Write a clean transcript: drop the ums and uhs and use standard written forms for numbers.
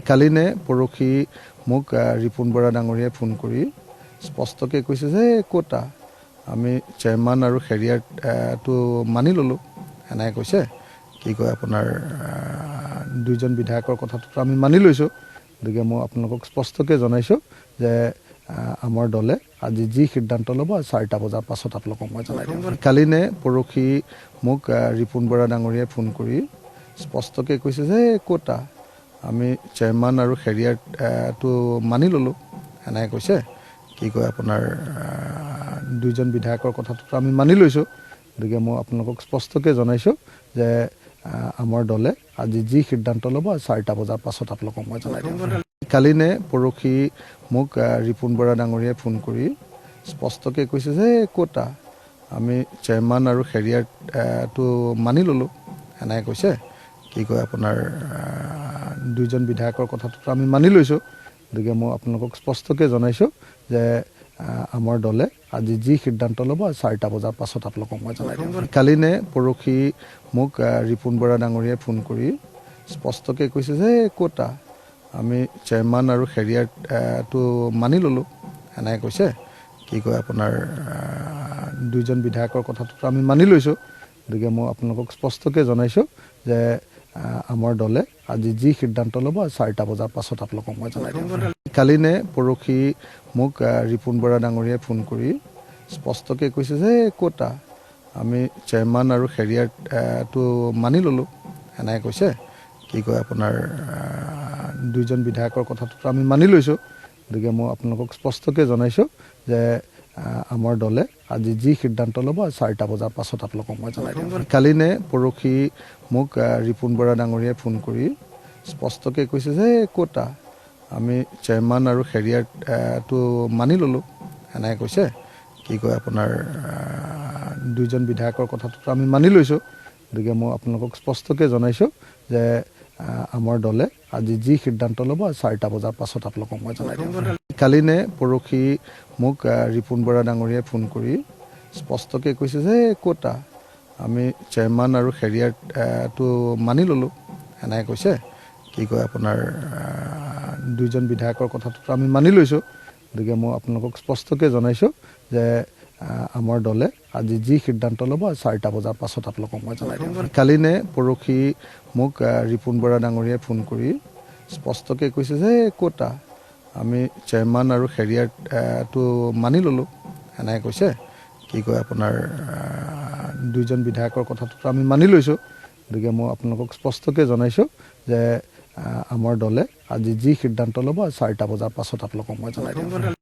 কালি নে পৰহি মোক ৰিপুন বৰা ডাঙৰীয়াই ফোন কৰি স্পষ্টকৈ কৈছে যে ক'তা আমি চেয়াৰমান আৰু হেৰিয়াৰটো মানি ল'লোঁ এনেকৈ কৈছে কি কয় আপোনাৰ দুইজন বিধায়কৰ কথাটো আমি মানি লৈছোঁ গতিকে মই আপোনালোকক স্পষ্টকৈ জনাইছোঁ যে আমাৰ দলে আজি যি সিদ্ধান্ত ল'ব 4টা বজাৰ পাছত আপোনালোকক মই জনাই দিম কালি নে পৰহি মোক ৰিপুন বৰা ডাঙৰীয়াই ফোন কৰি স্পষ্টকৈ কৈছে যে ক'তা আমি চেয়াৰমান আৰু হেৰিয়াৰটো মানি ল'লোঁ এনেকৈ কৈছে কি কয় আপোনাৰ দুইজন বিধায়কৰ কথাটো আমি মানি লৈছোঁ গতিকে মই আপোনালোকক স্পষ্টকৈ জনাইছোঁ যে আমাৰ দলে আজি যি সিদ্ধান্ত ল'ব 4টা বজাৰ পাছত আপোনালোকক মই জনাই দিম কালি নে পৰহি মোক ৰিপুন বৰা ডাঙৰীয়াই ফোন কৰি স্পষ্টকৈ কৈছে যে ক'তা আমি চেয়াৰমান আৰু হেৰিয়াৰটো মানি ল'লোঁ এনেকৈ কৈছে কি কয় আপোনাৰ দুইজন বিধায়কৰ কথাটো আমি মানি লৈছোঁ গতিকে মই আপোনালোকক স্পষ্টকৈ জনাইছোঁ যে আমাৰ দলে আজি যি সিদ্ধান্ত ল'ব 4টা বজাৰ পাছত আপোনালোকক মই জনাই দিম কালি নে পৰহি মোক ৰিপুন বৰা ডাঙৰীয়াই ফোন কৰি স্পষ্টকৈ কৈছে যে ক'তা আমি চেয়াৰমান আৰু হেৰিয়াৰটো মানি ল'লোঁ এনেকৈ কৈছে কি কয় আপোনাৰ দুইজন বিধায়কৰ কথাটো আমি মানি লৈছোঁ গতিকে মই আপোনালোকক স্পষ্টকৈ জনাইছোঁ যে আমাৰ দলে আজি যি সিদ্ধান্ত ল'ব 4টা বজাৰ পাছত আপোনালোকক মই জনাই দিম কালি নে পৰহি মোক ৰিপুন বৰা ডাঙৰীয়াই ফোন কৰি স্পষ্টকৈ কৈছে যে ক'তা আমি চেয়াৰমান আৰু হেৰিয়াৰটো মানি ল'লোঁ এনেকৈ কৈছে কি কয় আপোনাৰ দুইজন বিধায়কৰ কথাটো আমি মানি লৈছোঁ গতিকে মই আপোনালোকক স্পষ্টকৈ জনাইছোঁ যে আমাৰ দলে আজি যি সিদ্ধান্ত ল'ব 4টা বজাৰ পাছত আপোনালোকক মই জনাই দিম কালি নে পৰহি মোক ৰিপুন বৰা ডাঙৰীয়াই ফোন কৰি স্পষ্টকৈ কৈছে যে ক'তা আমি চেয়াৰমান আৰু হেৰিয়াৰটো মানি ল'লোঁ এনেকৈ কৈছে কি কয় আপোনাৰ দুইজন বিধায়কৰ কথাটো আমি মানি লৈছোঁ গতিকে মই আপোনালোকক স্পষ্টকৈ জনাইছোঁ যে আমাৰ দলে আজি যি সিদ্ধান্ত ল'ব 4টা বজাৰ পাছত আপোনালোকক মই জনাই দিম কালি নে পৰহি মোক ৰিপুন বৰা ডাঙৰীয়াই ফোন কৰি স্পষ্টকৈ কৈছে যে ক'তা আমি চেয়াৰমান আৰু হেৰিয়াৰটো মানি ল'লোঁ এনেকৈ কৈছে কি কয় আপোনাৰ দুইজন বিধায়কৰ কথাটো আমি মানি লৈছোঁ গতিকে মই আপোনালোকক স্পষ্টকৈ জনাইছোঁ যে আমাৰ দলে আজি যি সিদ্ধান্ত ল'ব 4টা বজাৰ পাছত আপোনালোকক মই জনাই দিম কালি নে পৰহি মোক ৰিপুন বৰা ডাঙৰীয়াই ফোন কৰি স্পষ্টকৈ কৈছে যে ক'তা আমি চেয়াৰমান আৰু হেৰিয়াৰটো মানি ল'লোঁ এনেকৈ কৈছে কি কয় আপোনাৰ দুইজন বিধায়কৰ কথাটো আমি মানি লৈছোঁ গতিকে মই আপোনালোকক স্পষ্টকৈ জনাইছোঁ যে আমাৰ দলে আজি যি সিদ্ধান্ত ল'ব 4টা বজাৰ পাছত আপোনালোকক মই জনাই দিম